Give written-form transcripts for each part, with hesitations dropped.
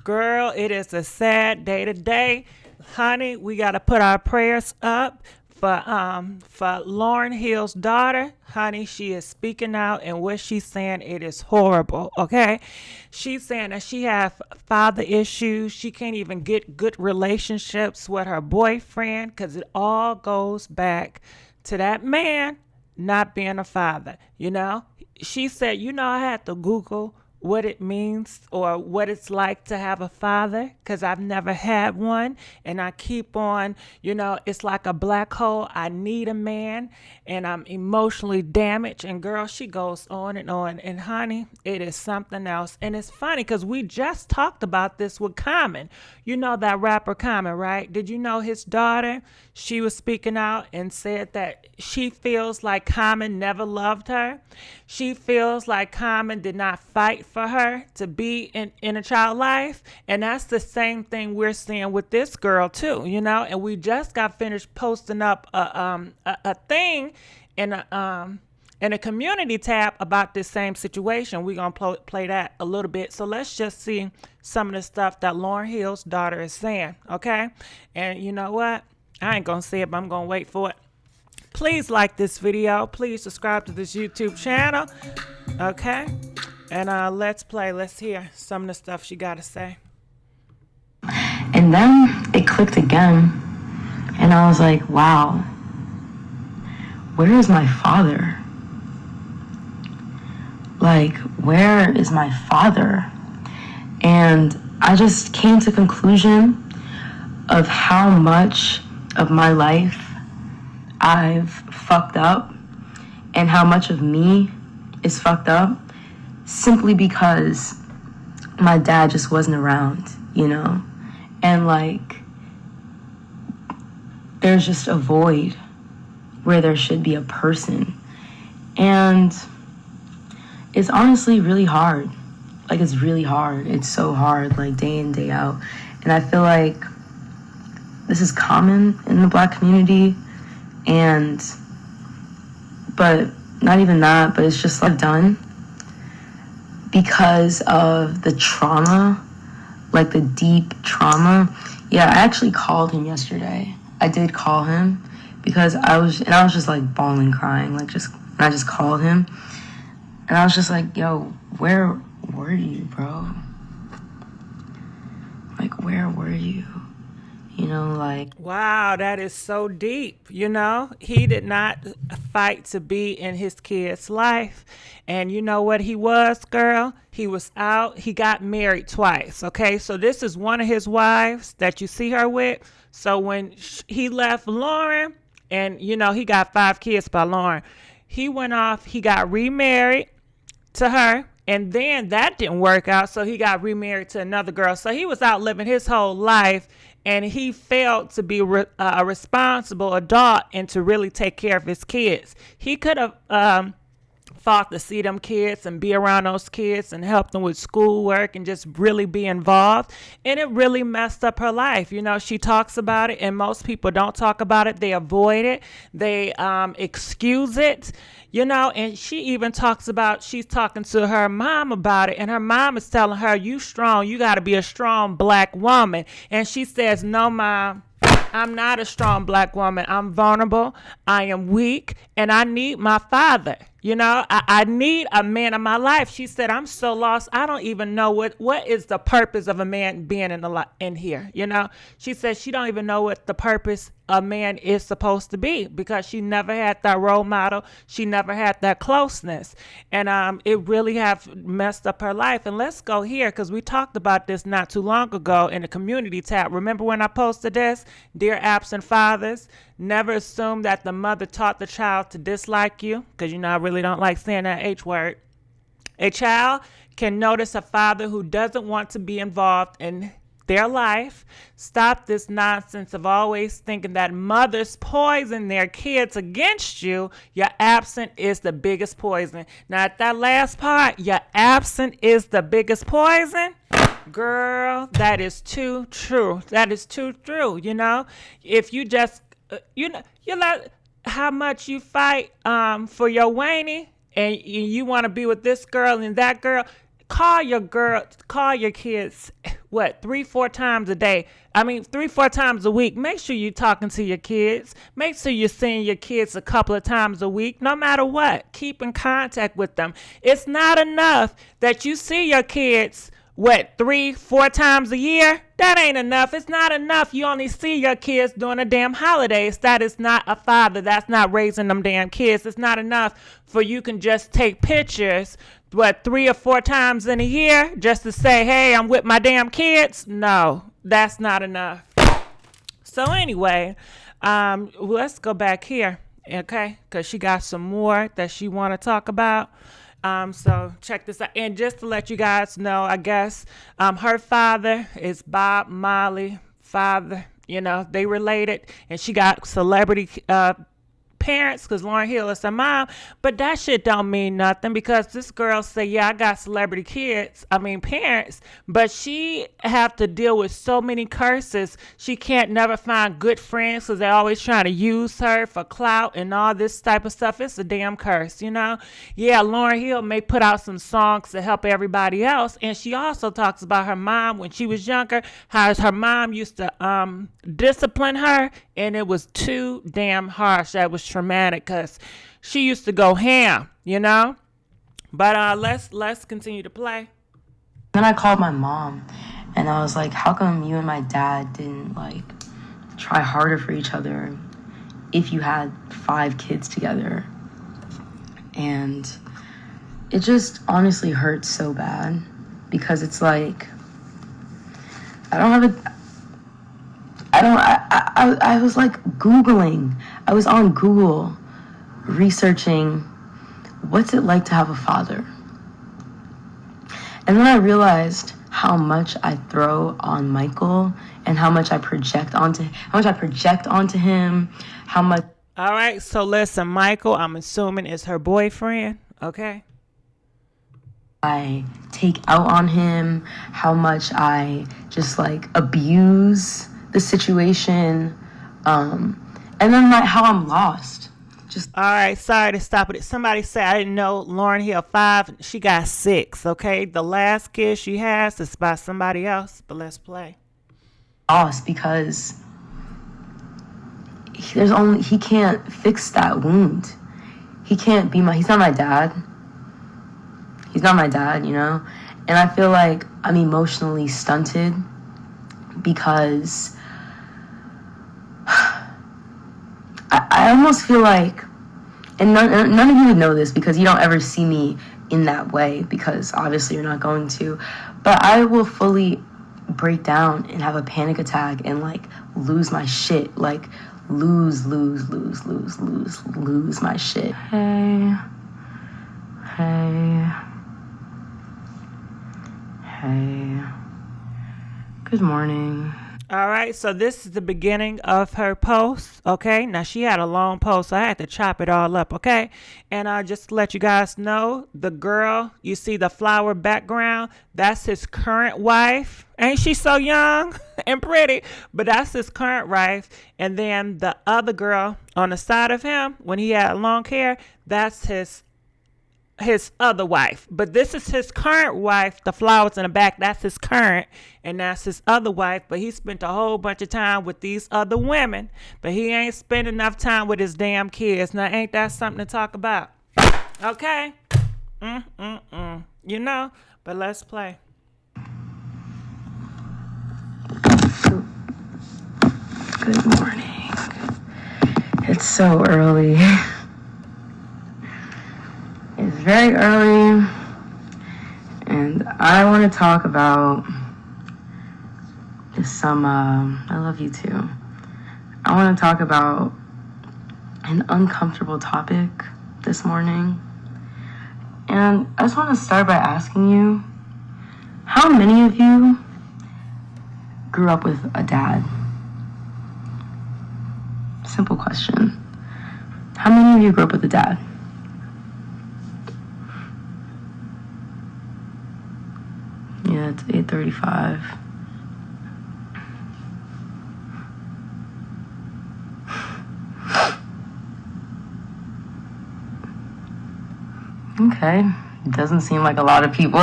Girl, it is a sad day today. Honey, we got to put our prayers up for Lauryn Hill's daughter. Honey, she is speaking out, and what she's saying, it is horrible, okay? She's saying that she has father issues. She can't even get good relationships with her boyfriend because it all goes back to that man not being a father, you know? She said, I had to Google what it means or what it's like to have a father because I've never had one, and I keep on, it's like a black hole. I need a man, and I'm emotionally damaged. And girl, she goes on, and honey, it is something else. And it's funny because we just talked about this with Common. You know that rapper Common, right? Did you know his daughter, she was speaking out and said that she feels like Common never loved her. She feels like Common did not fight for her to be in a child life. And that's the same thing we're seeing with this girl too, and we just got finished posting up a thing in a community tab about this same situation. We're going to play that a little bit. So let's just see some of the stuff that Lauryn Hill's daughter is saying, okay? And you know what? I ain't going to say it, but I'm going to wait for it. Please like this video. Please subscribe to this YouTube channel, okay? And let's hear some of the stuff she got to say. And then it clicked again. And I was like, wow, where is my father? Like, where is my father? And I just came to the conclusion of how much of my life I've fucked up and how much of me is fucked up simply because my dad just wasn't around, And like, there's just a void where there should be a person. And it's honestly really hard. Like, it's really hard. It's so hard, like, day in, day out. And I feel like this is common in the Black community. But not even that, but it's just like done because of the trauma, like the deep trauma. Yeah, I actually called him yesterday. I did call him because I was just like bawling, crying, and I just called him. And I was just like, yo, where were you, bro? Like, where were you? Wow, that is so deep. He did not fight to be in his kid's life. And you know what he was, girl? He was out. He got married twice. Okay, so this is one of his wives that you see her with. So when he left Lauryn, and he got 5 kids by Lauryn, he went off, he got remarried to her. And then that didn't work out, so he got remarried to another girl. So he was out living his whole life, and he failed to be a responsible adult and to really take care of his kids. He could have fought to see them kids and be around those kids and help them with schoolwork and just really be involved. And it really messed up her life. She talks about it, and most people don't talk about it. They avoid it. They excuse it. And she even talks about, she's talking to her mom about it, and her mom is telling her, you strong, you got to be a strong Black woman. And she says, no, Mom, I'm not a strong Black woman. I'm vulnerable, I am weak, and I need my father. I need a man in my life. She said, I'm so lost. I don't even know what is the purpose of a man being in here. She said she don't even know what the purpose a man is supposed to be because she never had that role model. She never had that closeness. And it really have messed up her life. And let's go here because we talked about this not too long ago in the community tab. Remember when I posted this? Dear absent fathers, never assume that the mother taught the child to dislike you, because I really don't like saying that H word. A child can notice a father who doesn't want to be involved in their life. Stop this nonsense of always thinking that mothers poison their kids against you. Your absent is the biggest poison. Now, at that last part, your absent is the biggest poison. Girl, that is too true. That is too true. If you just you let how much you fight for your Wayne, and you want to be with this girl and that girl, call your kids, what, 3-4 times a day. I mean, 3-4 times a week. Make sure you're talking to your kids. Make sure you're seeing your kids a couple of times a week, no matter what. Keep in contact with them. It's not enough that you see your kids, what, 3-4 times a year? That ain't enough. It's not enough. You only see your kids during the damn holidays. That is not a father. That's not raising them damn kids. It's not enough for you can just take pictures, what, 3 or 4 times in a year just to say, hey, I'm with my damn kids. No, that's not enough. So anyway, let's go back here, okay? Because she got some more that she want to talk about. So check this out. And just to let you guys know, I guess her father is Bob Marley father. You know, they related. And she got celebrity parents because Lauryn Hill is her mom, but that shit don't mean nothing because this girl say, yeah, I got celebrity parents, but she have to deal with so many curses. She can't never find good friends because they're always trying to use her for clout and all this type of stuff. It's a damn curse, you know? Yeah, Lauryn Hill may put out some songs to help everybody else, and she also talks about her mom when she was younger, how her mom used to discipline her, and it was too damn harsh. That was traumatic because she used to go ham, you know. But let's continue to play. Then I called my mom, and I was like, how come you and my dad didn't, like, try harder for each other if you had 5 kids together? And it just honestly hurts so bad because it's like, I was like Googling. I was on Google researching what's it like to have a father. And then I realized how much I throw on Michael and how much I project onto him, how much. All right, so listen, Michael, I'm assuming is her boyfriend, okay? I take out on him, how much I just like abuse the situation, and then like how I'm lost. Just all right, sorry to stop it. Somebody said I didn't know Lauryn Hill 5. She got 6. Okay, the last kid she has is by somebody else. But let's play. Lost because he can't fix that wound. He's not my dad. He's not my dad, you know? And I feel like I'm emotionally stunted because I almost feel like, and none of you would know this because you don't ever see me in that way because obviously you're not going to, but I will fully break down and have a panic attack and like lose my shit, like lose my shit. Hey. Good morning. All right, so this is the beginning of her post, okay? Now, she had a long post, so I had to chop it all up, okay? And just to let you guys know, the girl, you see the flower background, that's his current wife. Ain't she so young and pretty? But that's his current wife. And then the other girl on the side of him, when he had long hair, that's his other wife. But this is his current wife. The flowers in the back, that's his current, and that's his other wife. But he spent a whole bunch of time with these other women, but he ain't spent enough time with his damn kids. Now ain't that something to talk about? Okay. You know. But let's play. Good morning. It's so early. It's very early, and I want to talk about some, I love you too. I want to talk about an uncomfortable topic this morning. And I just want to start by asking you, how many of you grew up with a dad? Simple question. How many of you grew up with a dad? Yeah, it's 8:35. Okay, doesn't seem like a lot of people.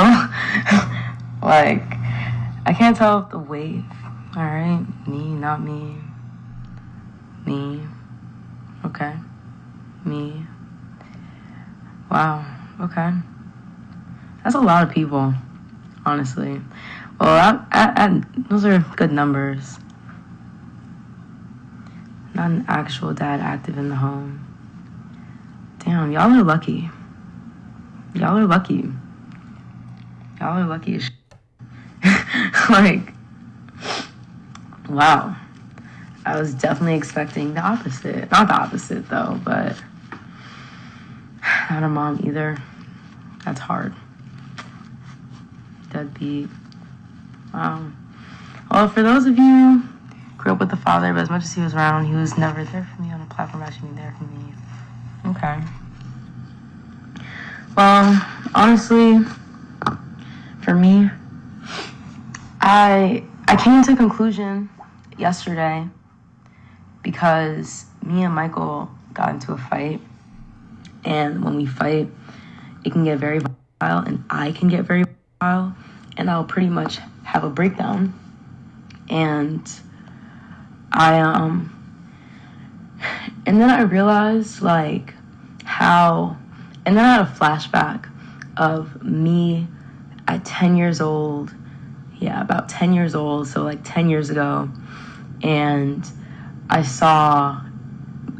Like, I can't tell if the wave. All right, me, not me. Me. Okay. Me. Wow. Okay. That's a lot of people, honestly. Well, those are good numbers. Not an actual dad active in the home. Damn, y'all are lucky. Y'all are lucky. Y'all are lucky as Like, wow. I was definitely expecting the opposite. Not the opposite, though, but not a mom either. That's hard. Deadbeat. Wow. Well, for those of you grew up with a father, but as much as he was around, he was never there for me on a platform that should be there for me. Okay. Well, honestly, for me, I came to a conclusion yesterday because me and Michael got into a fight, and when we fight, it can get very violent, and I can get very violent, and I'll pretty much have a breakdown. And and then I realized, like, how, and then I had a flashback of me at 10 years old, about 10 years old, so like 10 years ago, and I saw,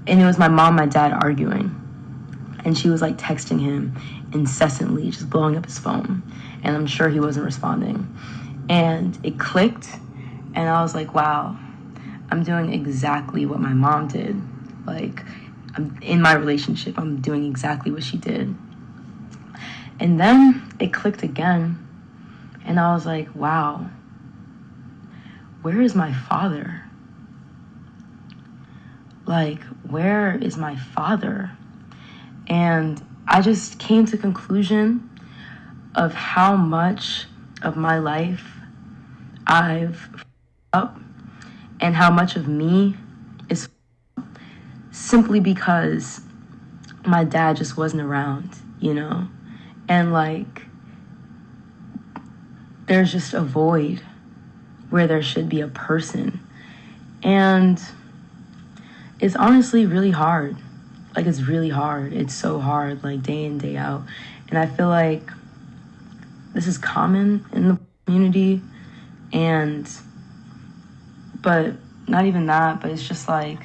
and it was my mom, my dad arguing, and she was like texting him incessantly, just blowing up his phone, and I'm sure he wasn't responding, and it clicked, and I was like, wow, I'm doing exactly what my mom did. Like, I'm in my relationship, I'm doing exactly what she did. And then it clicked again, and I was like, wow, where is my father? Like, where is my father? And I just came to the conclusion of how much of my life I've up and how much of me is simply because my dad just wasn't around, you know? And like, there's just a void where there should be a person. And it's honestly really hard. Like, it's really hard. It's so hard, like, day in, day out. And I feel like this is common in the community. But not even that, but it's just like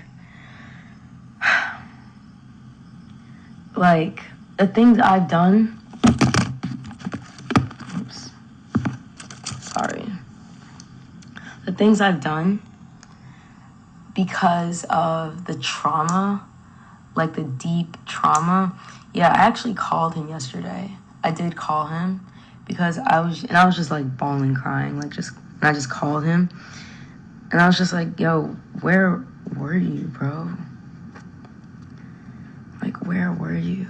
the things I've done. Oops. Sorry. The things I've done because of the trauma, like the deep trauma. Yeah, I actually called him yesterday. I did call him because I was just like bawling, crying, and I just called him, and I was just like, yo, where were you, bro? Like, where were you?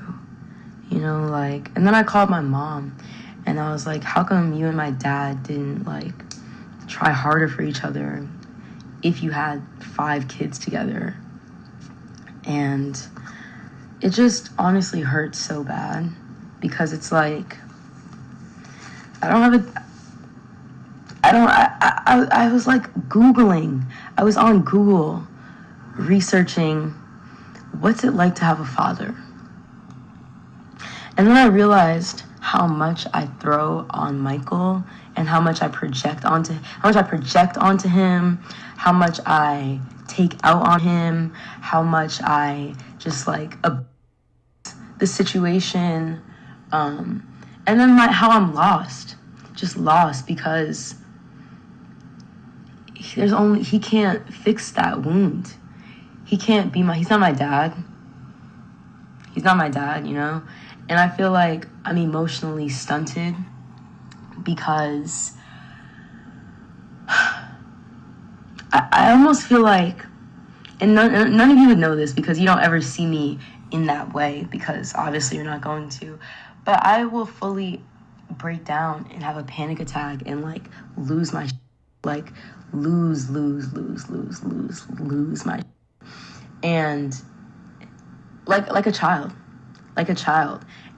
You know, like, and then I called my mom, and I was like, how come you and my dad didn't, like, try harder for each other if you had 5 kids together? And it just honestly hurts so bad because it's like, I was like Googling. I was on Google researching what's it like to have a father. And then I realized how much I throw on Michael and how much I project onto him, how much I take out on him, how much I just like the situation, and then how I'm lost because he can't fix that wound. He's not my dad. He's not my dad, you know? And I feel like I'm emotionally stunted because I almost feel like, and none of you would know this because you don't ever see me in that way because obviously you're not going to, but I will fully break down and have a panic attack and like lose my like lose my and like a child.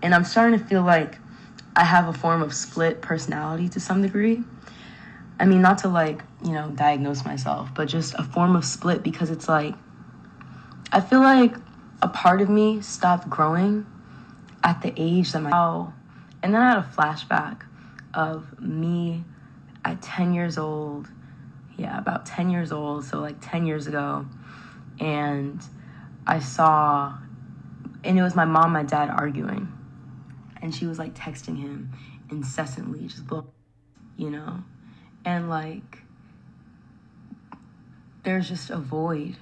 And I'm starting to feel like I have a form of split personality to some degree. I mean, not to like, diagnose myself, but just a form of split, because it's like, I feel like a part of me stopped growing at the age that and then I had a flashback of me at 10 years old. Yeah, about 10 years old, so like 10 years ago. And I saw, and it was my mom, my dad arguing. And she was like texting him incessantly, just, and like, there's just a void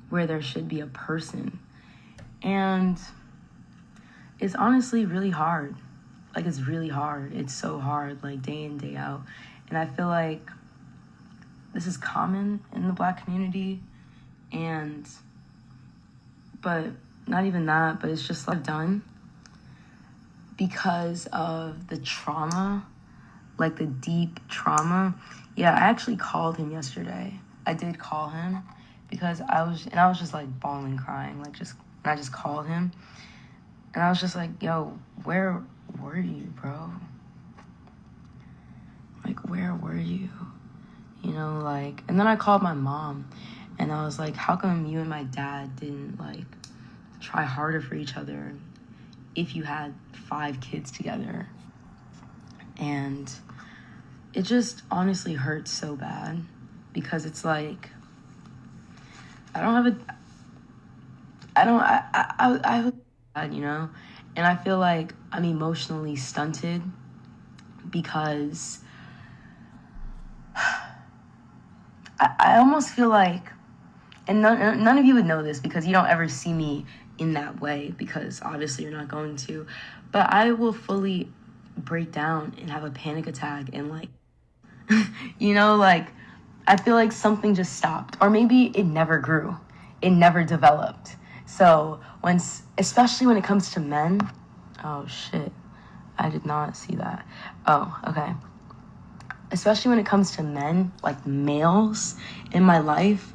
where there should be a person. And it's honestly really hard. Like, it's really hard. It's so hard, like, day in, day out. And I feel like this is common in the Black community. But not even that, but it's just like done because of the trauma, like the deep trauma. Yeah, I actually called him yesterday. I did call him because I was just like bawling, crying, like I just called him and I was just like, yo, where were you, bro? Like, where were you? Like, and then I called my mom and I was like, how come you and my dad didn't like try harder for each other if you had 5 kids together? And it just honestly hurts so bad because it's like, and I feel like I'm emotionally stunted because I almost feel like, and none of you would know this because you don't ever see me in that way because obviously you're not going to, but I will fully break down and have a panic attack and like, like I feel like something just stopped, or maybe it never grew, it never developed. So especially when it comes to men, oh shit, I did not see that. Oh, okay. Especially when it comes to men, like males in my life,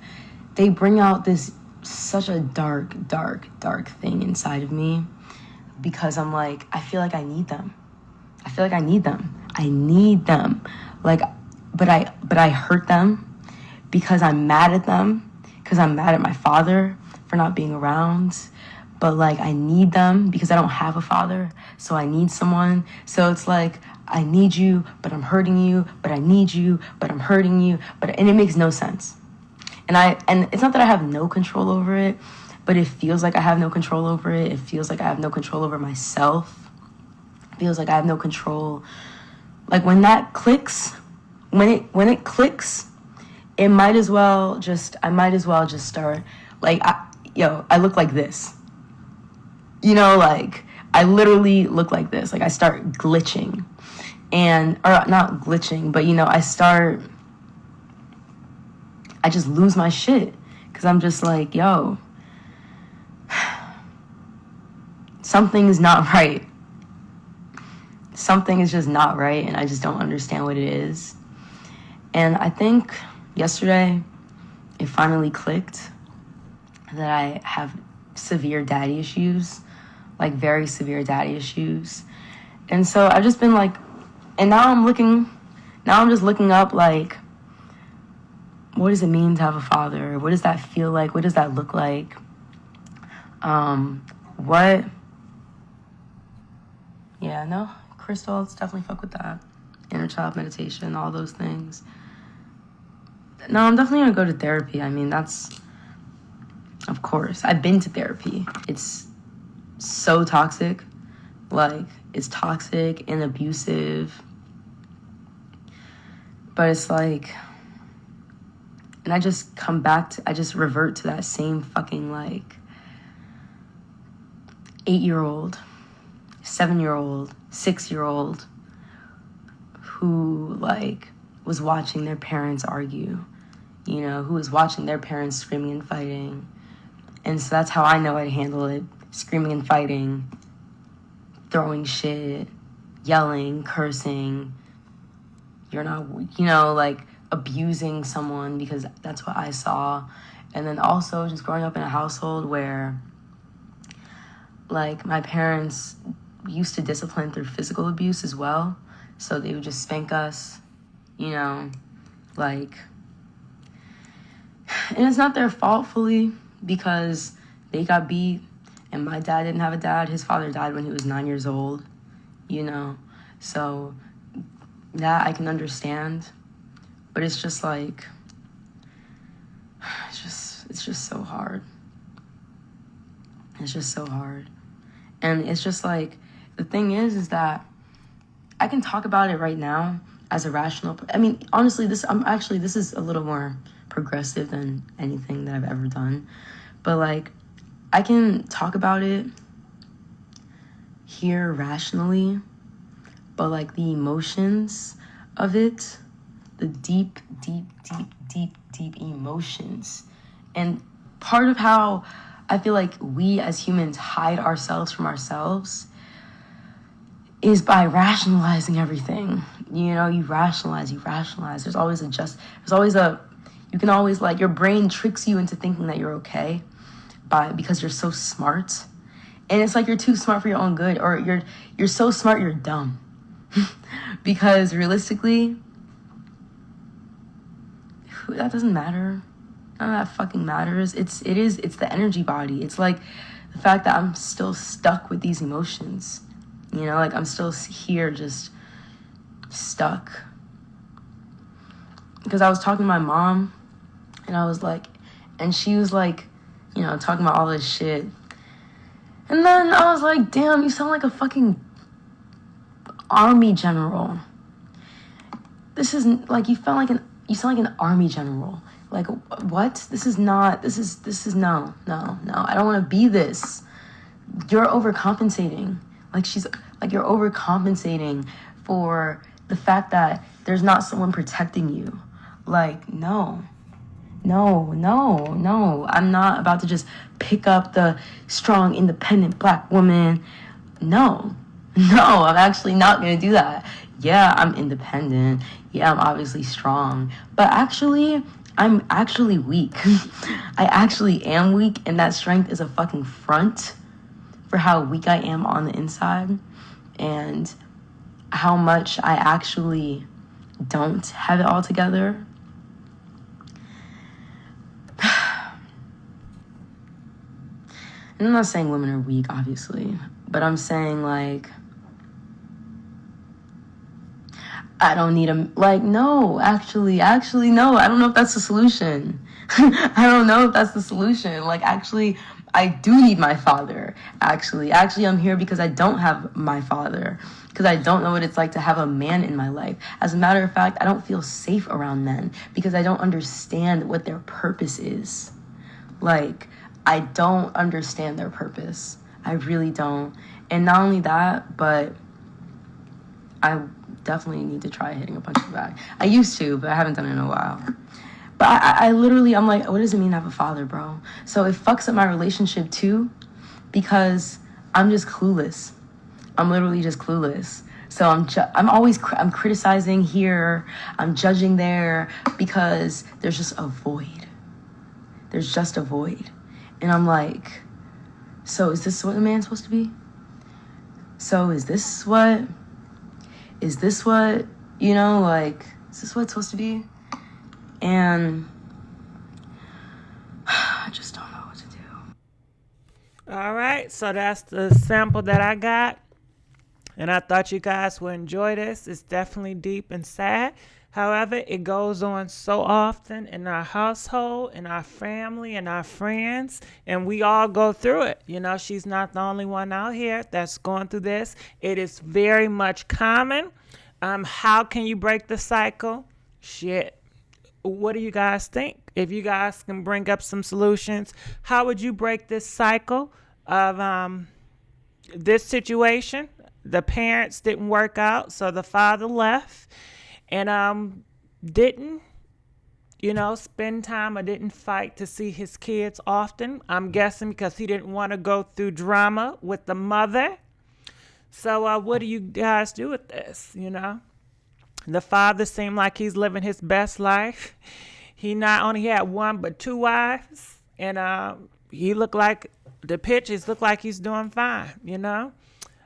they bring out such a dark thing inside of me because I'm like, I feel like I need them. I need them. Like, but I hurt them because I'm mad at them, because I'm mad at my father for not being around. But like, I need them because I don't have a father, so I need someone. So it's like, I need you, but I'm hurting you, but I need you, but I'm hurting you, and it makes no sense. And it's not that I have no control over it, but it feels like I have no control over it. It feels like I have no control over myself. It feels like I have no control. Like when that clicks, when it clicks, I might as well just start like, I look like this. Like I literally look like this. Like I start glitching. Or not glitching, but I just lose my shit because I'm just like, yo, something is not right. Something is just not right, and I just don't understand what it is. And I think yesterday it finally clicked that I have severe daddy issues, like very severe daddy issues. And so I've just been like, and now I'm just looking up, like, what does it mean to have a father? What does that feel like? What does that look like? Crystal, let's definitely fuck with that. Inner child meditation, all those things. No, I'm definitely gonna go to therapy. I mean, of course, I've been to therapy. It's so toxic. Like, it's toxic and abusive. But it's like, and I just revert to that same fucking like 8-year-old, 7-year-old, 6-year-old who like was watching their parents argue, who was watching their parents screaming and fighting. And so that's how I know I'd handle it. Screaming and fighting, throwing shit, yelling, cursing. You're not, like abusing someone because that's what I saw. And then also just growing up in a household where like my parents used to discipline through physical abuse as well. So they would just spank us, you know, like, and it's not their fault fully because they got beat, and my dad didn't have a dad. His father died when he was 9 years old, you know, so that I can understand, but it's just like, it's just so hard. It's just so hard. And it's just like, the thing is that I can talk about it right now as a rational, I mean, honestly, this is a little more progressive than anything that I've ever done. But like, I can talk about it here rationally, but like the emotions of it, the deep emotions. And part of how I feel like we as humans hide ourselves from ourselves is by rationalizing everything. You know, you rationalize. There's always you can always, like, your brain tricks you into thinking that you're okay because you're so smart. And it's like you're too smart for your own good, or you're so smart you're dumb. Because realistically, that doesn't matter. None of that fucking matters. It's the energy body. It's like the fact that I'm still stuck with these emotions. You know, like I'm still here just stuck. Because I was talking to my mom, and I was like, and she was like, you know, talking about all this shit. And then I was like, damn, you sound like a fucking army general. This isn't like, you sound like an army general. Like, what? This is no. I don't want to be this. You're overcompensating. Like you're overcompensating for the fact that there's not someone protecting you. Like, no. I'm not about to just pick up the strong, independent black woman. No, I'm actually not going to do that. Yeah, I'm independent. Yeah, I'm obviously strong. But actually, I'm actually weak. I actually am weak, and that strength is a fucking front for how weak I am on the inside and how much I actually don't have it all together. And I'm not saying women are weak, obviously, but I'm saying, like, I don't need no, actually, no, I don't know if that's the solution. I don't know if that's the solution. Like, actually, I do need my father. Actually, I'm here because I don't have my father, because I don't know what it's like to have a man in my life. As a matter of fact, I don't feel safe around men because I don't understand what their purpose is. Like, I don't understand their purpose. I really don't. And not only that, but I definitely need to try hitting a punch in the back. I used to, but I haven't done it in a while. But I literally, I'm like, what does it mean to have a father, bro? So it fucks up my relationship too, because I'm just clueless. I'm literally just clueless. So I'm criticizing here, I'm judging there, because there's just a void. There's just a void. And I'm like, so is this what a man's supposed to be? So is this what, you know, like, is this what it's supposed to be? And I just don't know what to do. All right, so that's the sample that I got. And I thought you guys would enjoy this. It's definitely deep and sad. However, it goes on so often in our household, in our family, and our friends, and we all go through it. You know, she's not the only one out here that's going through this. It is very much common. How can you break the cycle? Shit. What do you guys think? If you guys can bring up some solutions, how would you break this cycle of this situation? The parents didn't work out, so the father left and didn't, you know, spend time or didn't fight to see his kids often. I'm guessing because he didn't want to go through drama with the mother. So what do you guys do with this, you know? The father seemed like he's living his best life. He not only had one but two wives, and he looked like, the pictures look like he's doing fine, you know?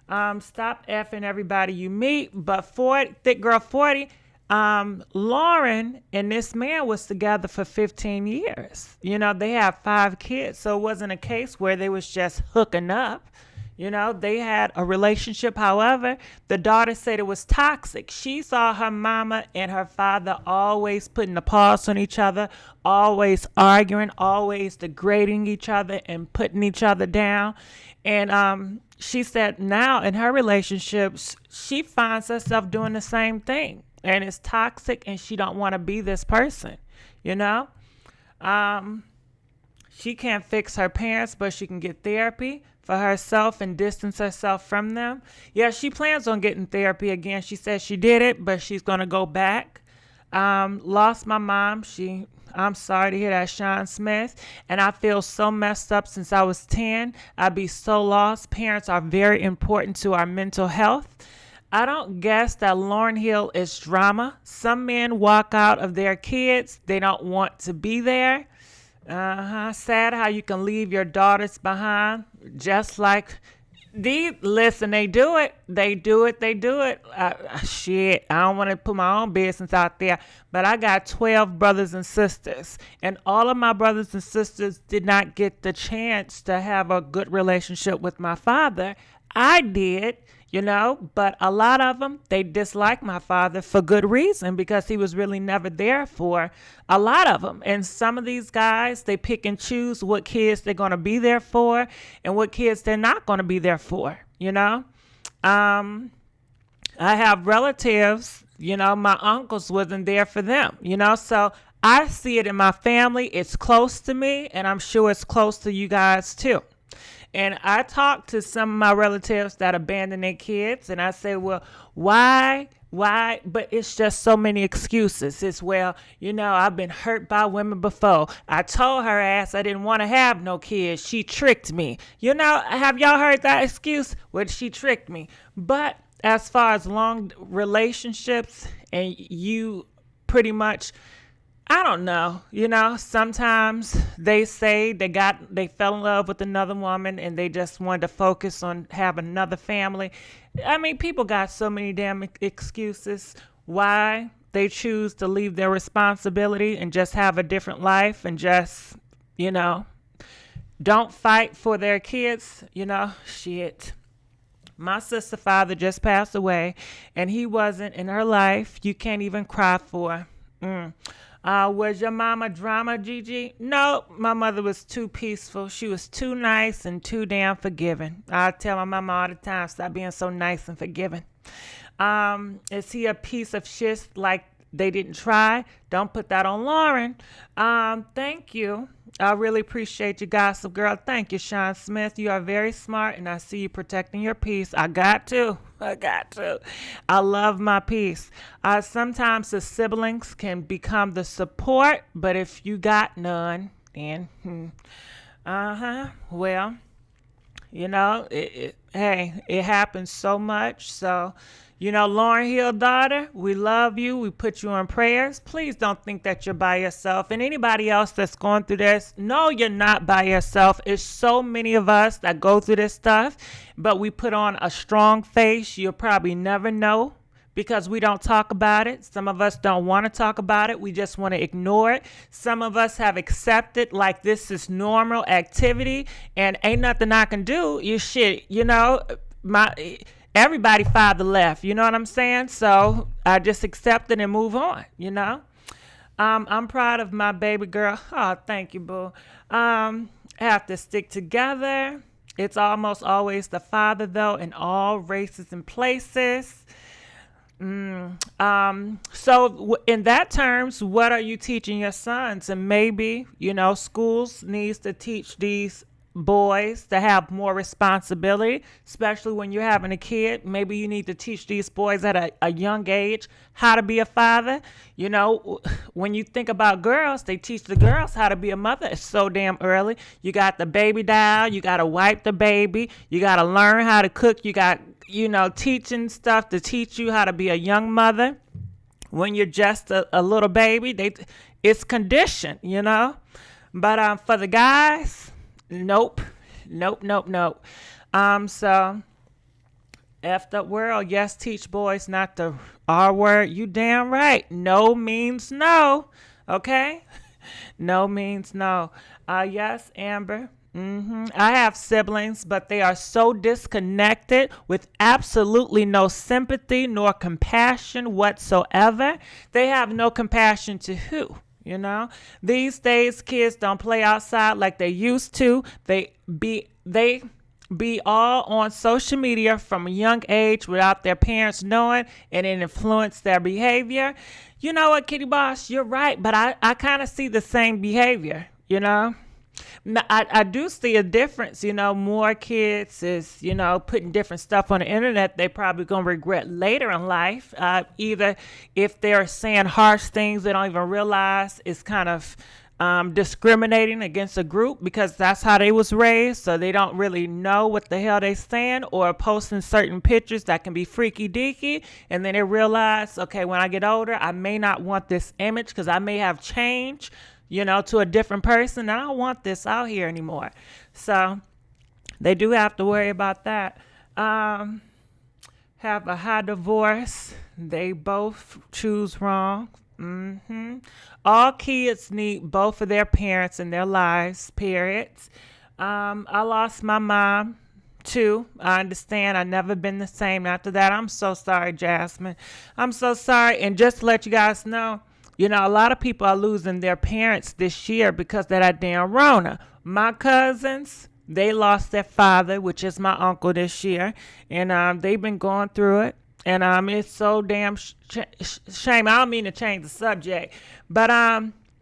Stop effing everybody you meet. But 40, thick girl 40, Lauryn and this man was together for 15 years. They have 5 kids. So it wasn't a case where they was just hooking up. They had a relationship. However, the daughter said it was toxic. She saw her mama and her father always putting a pause on each other, always arguing, always degrading each other and putting each other down. And she said now in her relationships, she finds herself doing the same thing. And it's toxic and she don't want to be this person, She can't fix her parents, but she can get therapy for herself and distance herself from them. Yeah, she plans on getting therapy again. She says she did it, but she's going to go back. Lost my mom. I'm sorry to hear that, Sean Smith. And I feel so messed up since I was 10. I'd be so lost. Parents are very important to our mental health. I don't guess that Lauryn Hill is drama. Some men walk out of their kids. They don't want to be there. Sad how you can leave your daughters behind. Just like listen, they do it. Shit, I don't want to put my own business out there, but I got 12 brothers and sisters, and all of my brothers and sisters did not get the chance to have a good relationship with my father. I did. But a lot of them, they dislike my father for good reason, because he was really never there for a lot of them. And some of these guys, they pick and choose what kids they're going to be there for and what kids they're not going to be there for, I have relatives, my uncles wasn't there for them, so I see it in my family. It's close to me, and I'm sure it's close to you guys too. And I talked to some of my relatives that abandoned their kids, and I say, well, why? But it's just so many excuses. It's, well, I've been hurt by women before. I told her ass I didn't want to have no kids. She tricked me. Have y'all heard that excuse? Well, she tricked me. But as far as long relationships, and you pretty much, I don't know, sometimes they say they fell in love with another woman and they just wanted to focus on having another family. I mean, people got so many damn excuses why they choose to leave their responsibility and just have a different life and just, don't fight for their kids, shit. My sister's father just passed away and he wasn't in her life. You can't even cry for. Was your mama drama, Gigi? No, my mother was too peaceful. She was too nice and too damn forgiving. I tell my mama all the time, stop being so nice and forgiving. Is he a piece of shit like they didn't try? Don't put that on Lauryn. Thank you. I really appreciate you, Gossip Girl. Thank you, Sean Smith. You are very smart, and I see you protecting your peace. I got to. I love my peace. Sometimes the siblings can become the support, but if you got none, then, well, it happens so much. So, Lauryn Hill daughter, we love you. We put you in prayers. Please don't think that you're by yourself. And anybody else that's going through this, no, you're not by yourself. It's so many of us that go through this stuff, but we put on a strong face. You'll probably never know because we don't talk about it. Some of us don't want to talk about it. We just want to ignore it. Some of us have accepted like this is normal activity and ain't nothing I can do. Everybody father left, you know what I'm saying? So I just accept it and move on, I'm proud of my baby girl. Oh, thank you, boo. Have to stick together. It's almost always the father, though, in all races and places. So in that terms, what are you teaching your sons? And maybe, schools needs to teach these boys to have more responsibility, especially when you're having a kid. Maybe you need to teach these boys at a young age how to be a father. When you think about girls, they teach the girls how to be a mother so damn early. You got the baby doll, you got to wipe the baby, you got to learn how to cook, you got, teaching stuff to teach you how to be a young mother. When you're just a little baby, it's conditioned, But for the guys, Nope. So Effed up world. Yes, teach boys not the R word. You damn right. No means no. Okay? No means no. Yes, Amber. I have siblings, but they are so disconnected with absolutely no sympathy nor compassion whatsoever. They have no compassion to who? You know, these days kids don't play outside like they used to. They be all on social media from a young age without their parents knowing, and it influence their behavior. You know what, Kitty Boss, you're right, but I kind of see the same behavior, you know. I do see a difference, you know. More kids is, you know, putting different stuff on the internet they probably gonna regret later in life. Either if they're saying harsh things they don't even realize it's kind of discriminating against a group because that's how they was raised, so they don't really know what the hell they saying, or posting certain pictures that can be freaky deaky, and then they realize, okay, when I get older I may not want this image because I may have changed, you know, to a different person. I don't want this out here anymore. So they do have to worry about that. Have a high divorce. They both choose wrong. All kids need both of their parents in their lives, period. I lost my mom too. I understand. I never been the same after that. I'm so sorry, Jasmine. I'm so sorry. And just to let you guys know, you know, a lot of people are losing their parents this year because of that damn Rona. My cousins, they lost their father, which is my uncle, this year. And they've been going through it. And it's so damn shame. I don't mean to change the subject. But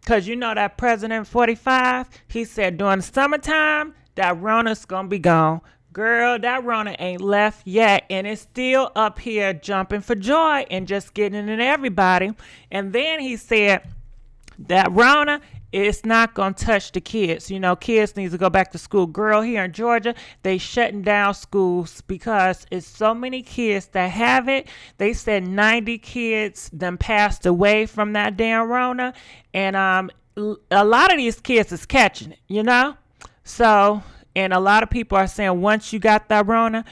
because you know that President 45, he said during the summertime, that Rona's going to be gone. Girl, that Rona ain't left yet, and it's still up here jumping for joy and just getting in everybody. And then he said that Rona is not going to touch the kids. You know, kids need to go back to school. Girl, here in Georgia, they shutting down schools because it's so many kids that have it. They said 90 kids done passed away from that damn Rona. And a lot of these kids is catching it, you know? So... and a lot of people are saying once you got that Rona,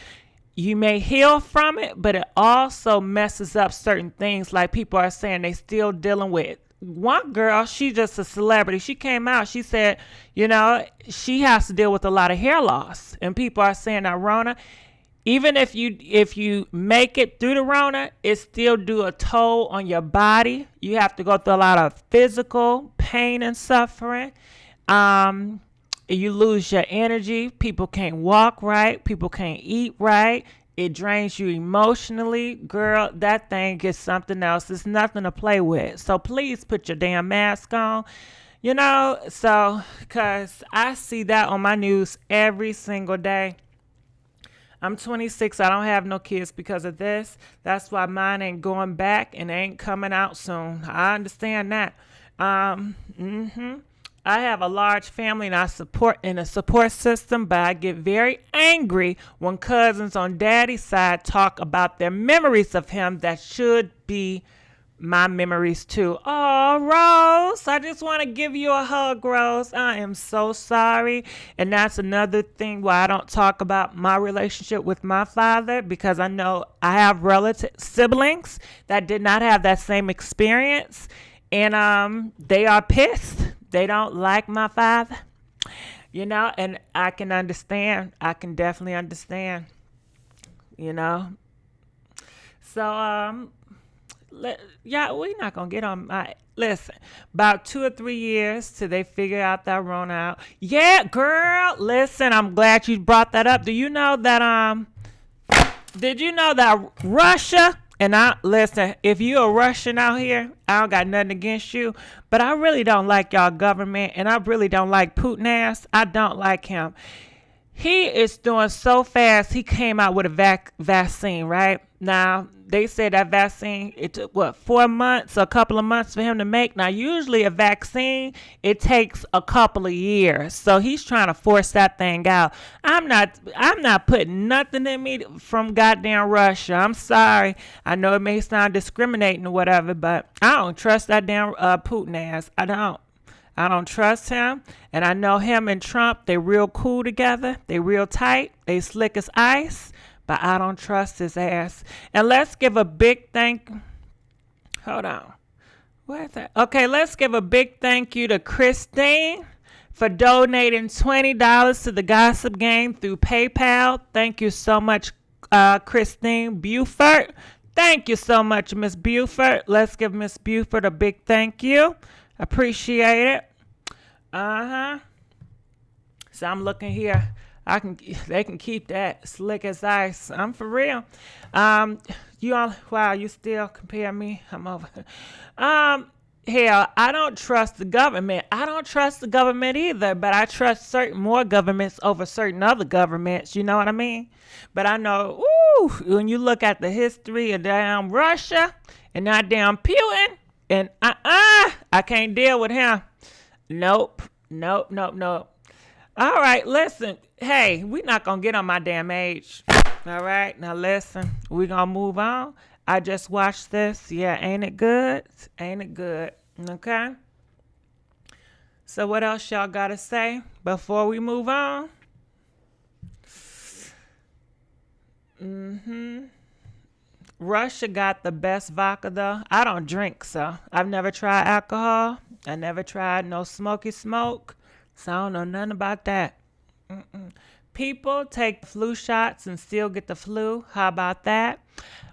you may heal from it, but it also messes up certain things. Like people are saying they still dealing with. One girl, she just a celebrity. She came out. She said, you know, she has to deal with a lot of hair loss. And people are saying that Rona, even if you make it through the Rona, it still do a toll on your body. You have to go through a lot of physical pain and suffering. You lose your energy. People can't walk right. People can't eat right. It drains you emotionally. Girl, that thing is something else. It's nothing to play with. So please put your damn mask on. You know, so, because I see that on my news every single day. I'm 26. I don't have no kids because of this. That's why mine ain't going back and ain't coming out soon. I understand that. I have a large family and I support in a support system, but I get very angry when cousins on daddy's side talk about their memories of him that should be my memories too. Oh, Rose, I just want to give you a hug, Rose. I am so sorry. And that's another thing why I don't talk about my relationship with my father, because I know I have siblings that did not have that same experience. And they are pissed. They don't like my father, you know, and I can understand. I can definitely understand, you know. So, yeah, we're not going to get on my, listen, about 2 or 3 years till they figure out that Rona out. Yeah, girl, listen, I'm glad you brought that up. Did you know that Russia, and listen, if you're a Russian out here, I don't got nothing against you, but I really don't like y'all government, and I really don't like Putin ass. I don't like him. He is doing so fast. He came out with a vaccine, right? Now, they said that vaccine, it took, 4 months, a couple of months for him to make. Now, usually a vaccine, it takes a couple of years. So he's trying to force that thing out. I'm not putting nothing in me from goddamn Russia. I'm sorry. I know it may sound discriminating or whatever, but I don't trust that damn Putin ass. I don't trust him. And I know him and Trump, they real cool together. They real tight. They slick as ice. but I don't trust his ass. And let's give a big hold on. Where's that? Okay, let's give a big thank you to Christine for donating $20 to the Gossip Game through PayPal. Thank you so much, Christine Buford. Thank you so much, Miss Buford. Let's give Miss Buford a big thank you. Appreciate it. So I'm looking here. They can keep that slick as ice. I'm for real. You still compare me? I'm over. Hell, I don't trust the government. I don't trust the government either, but I trust certain more governments over certain other governments. You know what I mean? But I know, when you look at the history of damn Russia and not damn Putin, and I can't deal with him. Nope. All right, listen. Hey, we're not going to get on my damn age. All right, now listen. We're going to move on. I just watched this. Yeah, ain't it good? Ain't it good? Okay. So what else y'all got to say before we move on? Russia got the best vodka, though. I don't drink, so I've never tried alcohol. I never tried no smoky smoke, so I don't know nothing about that. People take flu shots and still get the flu. How about that?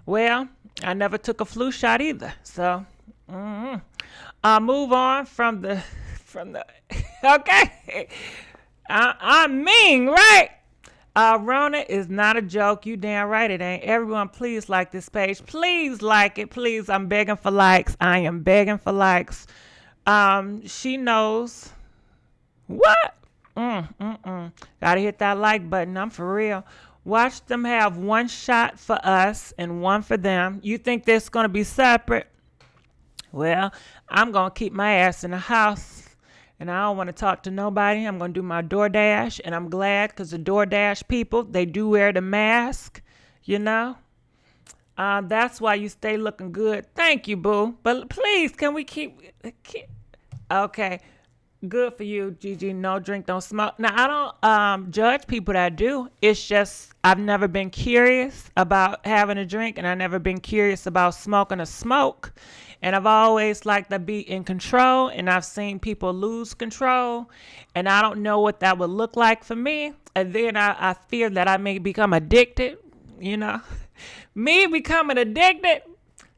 Well, I never took a flu shot either, so I'll move on from the okay. I'm mean, right? Rona is not a joke. You damn right it ain't. Everyone, please like this page. Please like it. Please, I'm begging for likes. I am begging for likes. She knows what? Gotta hit that like button. I'm for real. Watch them have one shot for us and one for them. You think this gonna be separate? Well, I'm gonna keep my ass in the house. And I don't want to talk to nobody. I'm going to do my DoorDash. And I'm glad because the DoorDash people, they do wear the mask, you know. That's why you stay looking good. Thank you, boo. But please, can we keep okay. Good for you, Gigi. No drink, don't smoke. Now, I don't judge people that do. It's just I've never been curious about having a drink. And I've never been curious about smoking a smoke. And I've always liked to be in control, and I've seen people lose control, and I don't know what that would look like for me. And then I fear that I may become addicted, you know. Me becoming addicted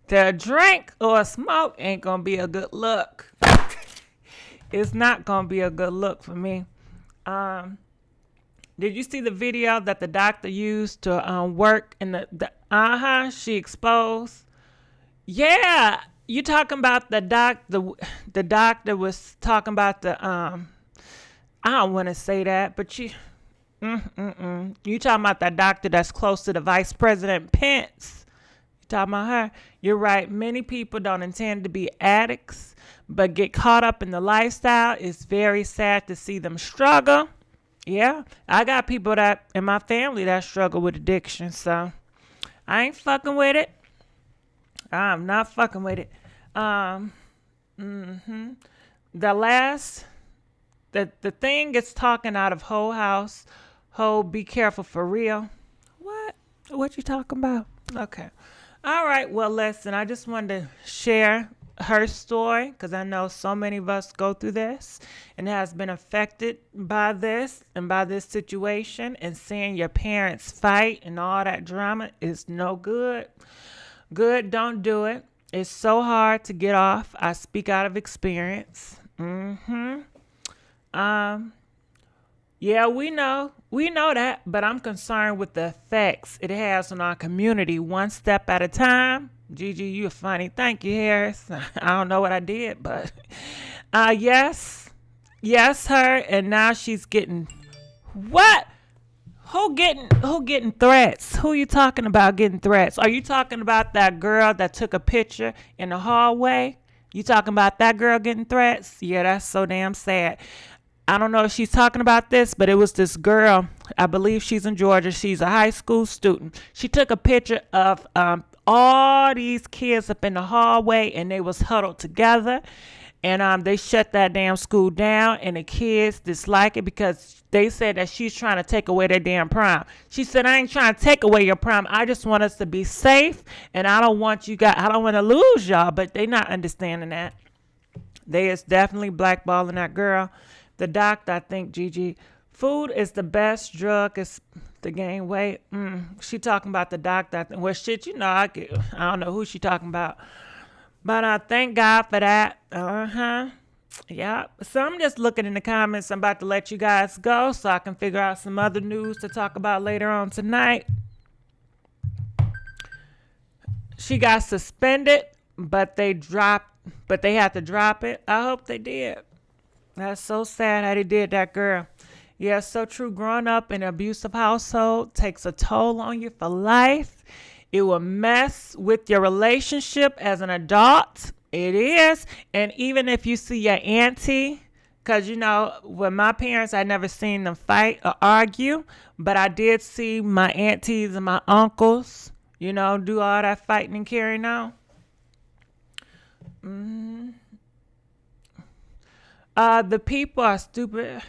to a drink or a smoke ain't going to be a good look. It's not going to be a good look for me. Did you see the video that the doctor used to work in she exposed? Yeah. You talking about the doctor was talking about I don't want to say that, but you talking about that doctor that's close to the Vice President Pence. You talking about her. You're right. Many people don't intend to be addicts, but get caught up in the lifestyle. It's very sad to see them struggle. Yeah, I got people that in my family that struggle with addiction, so I ain't fucking with it. I'm not fucking with it. The thing gets talking out of whole house. Be careful for real. What you talking about? Okay. All right. Well, listen, I just wanted to share her story because I know so many of us go through this and has been affected by this and by this situation, and seeing your parents fight and all that drama is no good. Good, don't do it. It's so hard to get off. I speak out of experience. Yeah, we know that, but I'm concerned with the effects it has on our community one step at a time. Gigi, you're funny. Thank you, Harris. I don't know what I did, but yes, her, and now she's getting what? Who getting threats? Who you talking about getting threats? Are you talking about that girl that took a picture in the hallway? You talking about that girl getting threats? Yeah, that's so damn sad. I don't know if she's talking about this, but it was this girl. I believe she's in Georgia. She's a high school student. She took a picture of all these kids up in the hallway, and they was huddled together. And they shut that damn school down, and the kids dislike it because they said that she's trying to take away their damn prom. She said, I ain't trying to take away your prom. I just want us to be safe, and I don't want to lose y'all. But they not understanding that. They is definitely blackballing that girl. The doctor, I think, Gigi, food is the best drug is to gain weight. She talking about the doctor. Well, shit, I don't know who she talking about. But thank God for that. Yeah. So I'm just looking in the comments. I'm about to let you guys go so I can figure out some other news to talk about later on tonight. She got suspended, but they had to drop it. I hope they did. That's so sad how they did that, girl. Yeah, so true. Growing up in an abusive household takes a toll on you for life. It will mess with your relationship as an adult. It is. And even if you see your auntie, because, with my parents, I never seen them fight or argue. But I did see my aunties and my uncles, do all that fighting and carrying on. The people are stupid.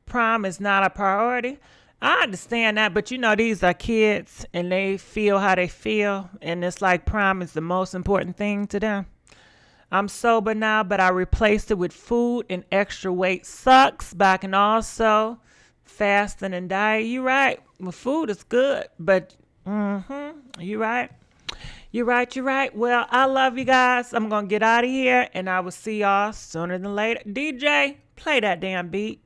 Prom is not a priority. I understand that, but these are kids and they feel how they feel, and it's like prom is the most important thing to them. I'm sober now, but I replaced it with food, and extra weight sucks, but I can also fasting and diet. You right. Well, food is good, but you right. You're right. Well, I love you guys. I'm going to get out of here, and I will see y'all sooner than later. DJ, play that damn beat.